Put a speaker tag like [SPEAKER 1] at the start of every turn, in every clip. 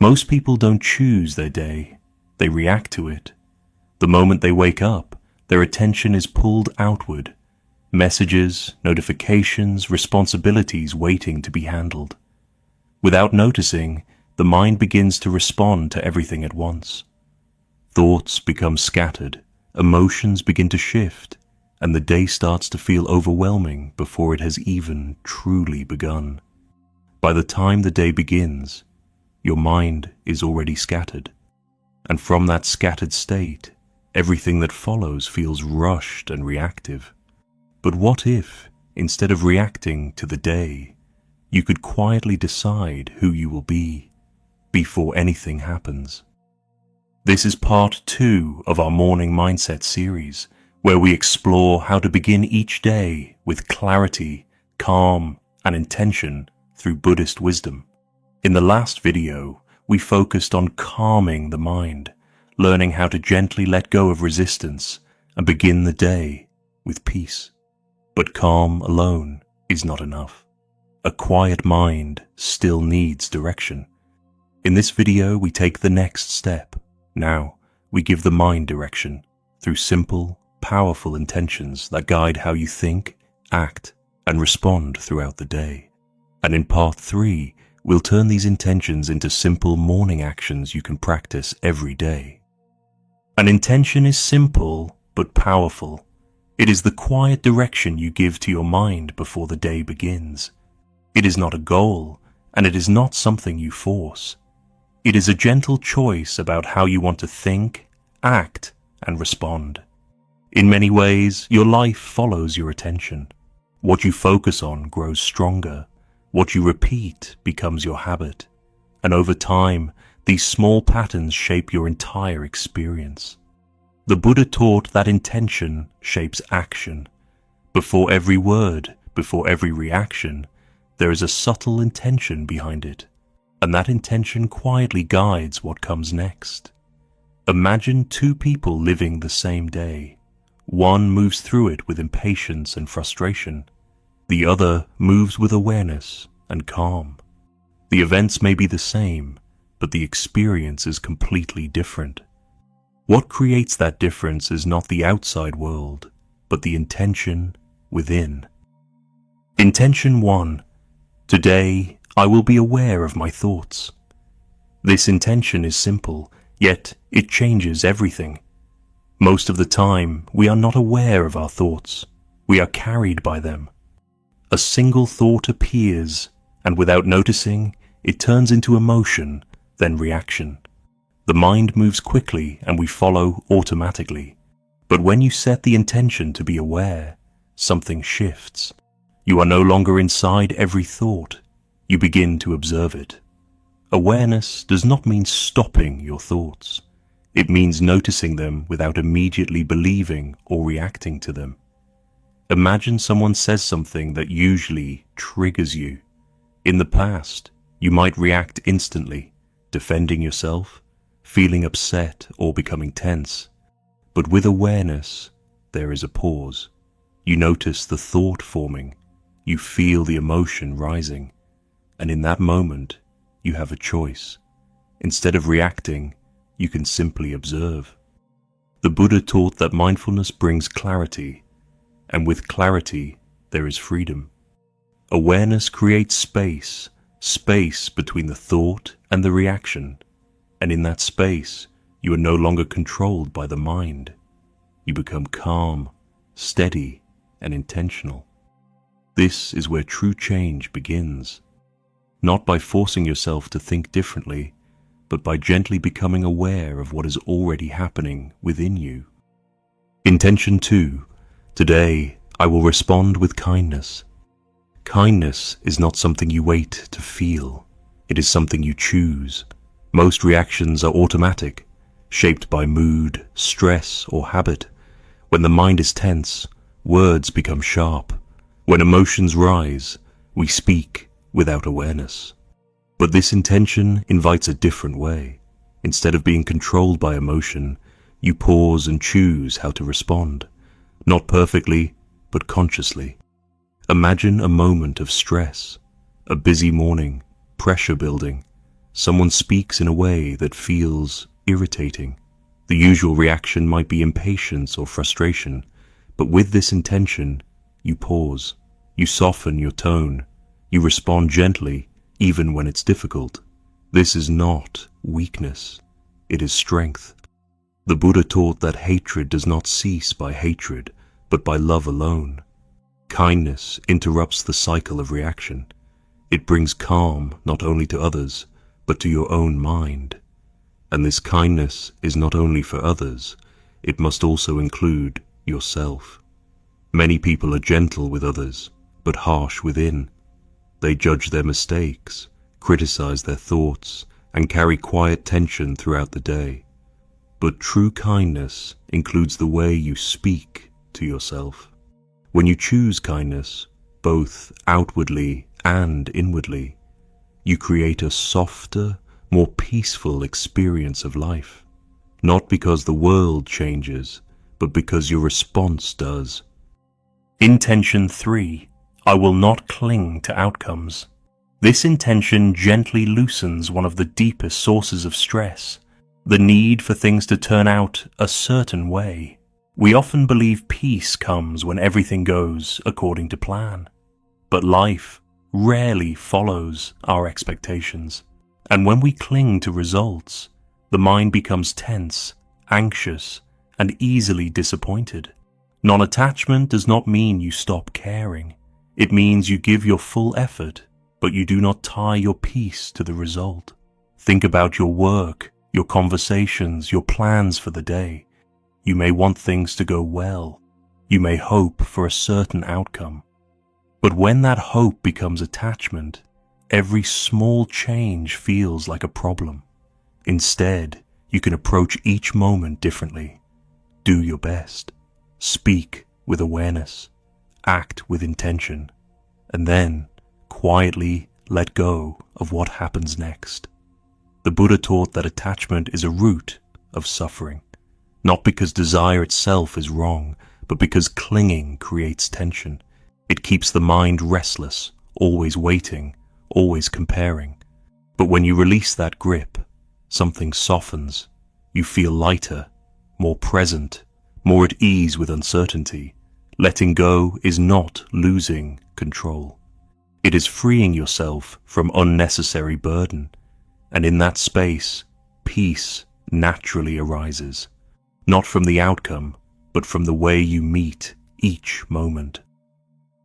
[SPEAKER 1] Most people don't choose their day, they react to it. The moment they wake up, their attention is pulled outward. Messages, notifications, responsibilities waiting to be handled. Without noticing, the mind begins to respond to everything at once. Thoughts become scattered, emotions begin to shift, and the day starts to feel overwhelming before it has even truly begun. By the time the day begins, your mind is already scattered, and from that scattered state, everything that follows feels rushed and reactive. But what if, instead of reacting to the day, you could quietly decide who you will be before anything happens? This is part 2 of our Morning Mindset series, where we explore how to begin each day with clarity, calm, and intention through Buddhist wisdom. In the last video, we focused on calming the mind, learning how to gently let go of resistance and begin the day with peace. But calm alone is not enough. A quiet mind still needs direction. In this video, we take the next step. Now, we give the mind direction through simple, powerful intentions that guide how you think, act, and respond throughout the day. And in part 3, we'll turn these intentions into simple morning actions you can practice every day. An intention is simple but powerful. It is the quiet direction you give to your mind before the day begins. It is not a goal, and it is not something you force. It is a gentle choice about how you want to think, act, and respond. In many ways, your life follows your attention. What you focus on grows stronger. What you repeat becomes your habit. And over time, these small patterns shape your entire experience. The Buddha taught that intention shapes action. Before every word, before every reaction, there is a subtle intention behind it, and that intention quietly guides what comes next. Imagine 2 people living the same day. One moves through it with impatience and frustration. The other moves with awareness and calm. The events may be the same, but the experience is completely different. What creates that difference is not the outside world, but the intention within. Intention 1. Today, I will be aware of my thoughts. This intention is simple, yet it changes everything. Most of the time, we are not aware of our thoughts. We are carried by them. A single thought appears, and without noticing, it turns into emotion, then reaction. The mind moves quickly and we follow automatically. But when you set the intention to be aware, something shifts. You are no longer inside every thought. You begin to observe it. Awareness does not mean stopping your thoughts. It means noticing them without immediately believing or reacting to them. Imagine someone says something that usually triggers you. In the past, you might react instantly, defending yourself, feeling upset or becoming tense. But with awareness, there is a pause. You notice the thought forming. You feel the emotion rising. And in that moment, you have a choice. Instead of reacting, you can simply observe. The Buddha taught that mindfulness brings clarity, and with clarity, there is freedom. Awareness creates space between the thought and the reaction. And in that space, you are no longer controlled by the mind. You become calm, steady, and intentional. This is where true change begins. Not by forcing yourself to think differently, but by gently becoming aware of what is already happening within you. Intention 2. Today, I will respond with kindness. Kindness is not something you wait to feel. It is something you choose. Most reactions are automatic, shaped by mood, stress, or habit. When the mind is tense, words become sharp. When emotions rise, we speak without awareness. But this intention invites a different way. Instead of being controlled by emotion, you pause and choose how to respond. Not perfectly, but consciously. Imagine a moment of stress, a busy morning, pressure building. Someone speaks in a way that feels irritating. The usual reaction might be impatience or frustration, but with this intention, you pause, you soften your tone, you respond gently, even when it's difficult. This is not weakness, it is strength. The Buddha taught that hatred does not cease by hatred, but by love alone. Kindness interrupts the cycle of reaction. It brings calm not only to others, but to your own mind. And this kindness is not only for others, it must also include yourself. Many people are gentle with others, but harsh within. They judge their mistakes, criticize their thoughts, and carry quiet tension throughout the day. But true kindness includes the way you speak to yourself. When you choose kindness, both outwardly and inwardly, you create a softer, more peaceful experience of life. Not because the world changes, but because your response does. Intention 3. I will not cling to outcomes. This intention gently loosens one of the deepest sources of stress, the need for things to turn out a certain way. We often believe peace comes when everything goes according to plan. But life rarely follows our expectations. And when we cling to results, the mind becomes tense, anxious, and easily disappointed. Non-attachment does not mean you stop caring. It means you give your full effort, but you do not tie your peace to the result. Think about your work, your conversations, your plans for the day. You may want things to go well. You may hope for a certain outcome. But when that hope becomes attachment, every small change feels like a problem. Instead, you can approach each moment differently. Do your best. Speak with awareness. Act with intention. And then, quietly let go of what happens next. The Buddha taught that attachment is a root of suffering, not because desire itself is wrong, but because clinging creates tension. It keeps the mind restless, always waiting, always comparing. But when you release that grip, something softens. You feel lighter, more present, more at ease with uncertainty. Letting go is not losing control. It is freeing yourself from unnecessary burden. And in that space, peace naturally arises, not from the outcome, but from the way you meet each moment.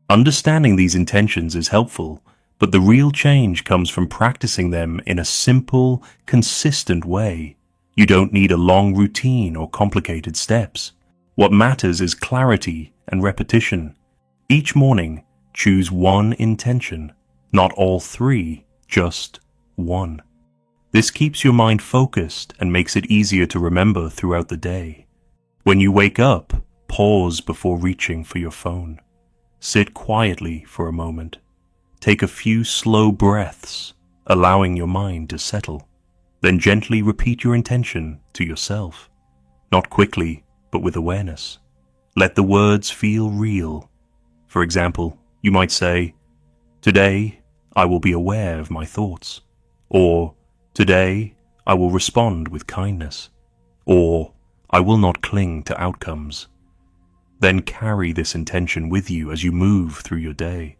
[SPEAKER 1] Understanding these intentions is helpful, but the real change comes from practicing them in a simple, consistent way. You don't need a long routine or complicated steps. What matters is clarity and repetition. Each morning, choose one intention, not all three, just one. This keeps your mind focused and makes it easier to remember throughout the day. When you wake up, pause before reaching for your phone. Sit quietly for a moment. Take a few slow breaths, allowing your mind to settle. Then gently repeat your intention to yourself. Not quickly, but with awareness. Let the words feel real. For example, you might say, "Today, I will be aware of my thoughts." Or, "Today, I will respond with kindness." Or, "I will not cling to outcomes." Then carry this intention with you as you move through your day.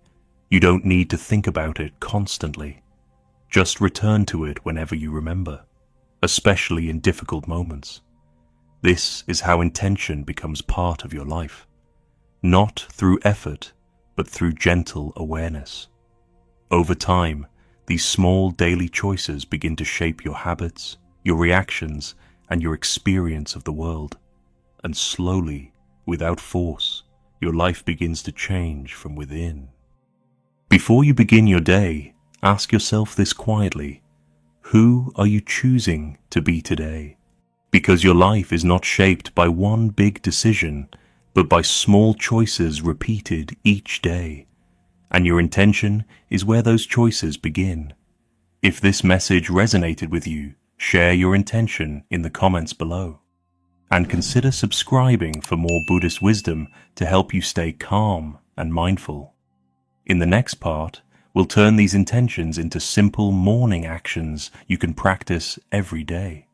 [SPEAKER 1] You don't need to think about it constantly. Just return to it whenever you remember, especially in difficult moments. This is how intention becomes part of your life, not through effort, but through gentle awareness. Over time, these small daily choices begin to shape your habits, your reactions, and your experience of the world. And slowly, without force, your life begins to change from within. Before you begin your day, ask yourself this quietly: who are you choosing to be today? Because your life is not shaped by one big decision, but by small choices repeated each day. And your intention is where those choices begin. If this message resonated with you, share your intention in the comments below. And consider subscribing for more Buddhist wisdom to help you stay calm and mindful. In the next part, We'll turn these intentions into simple morning actions you can practice every day.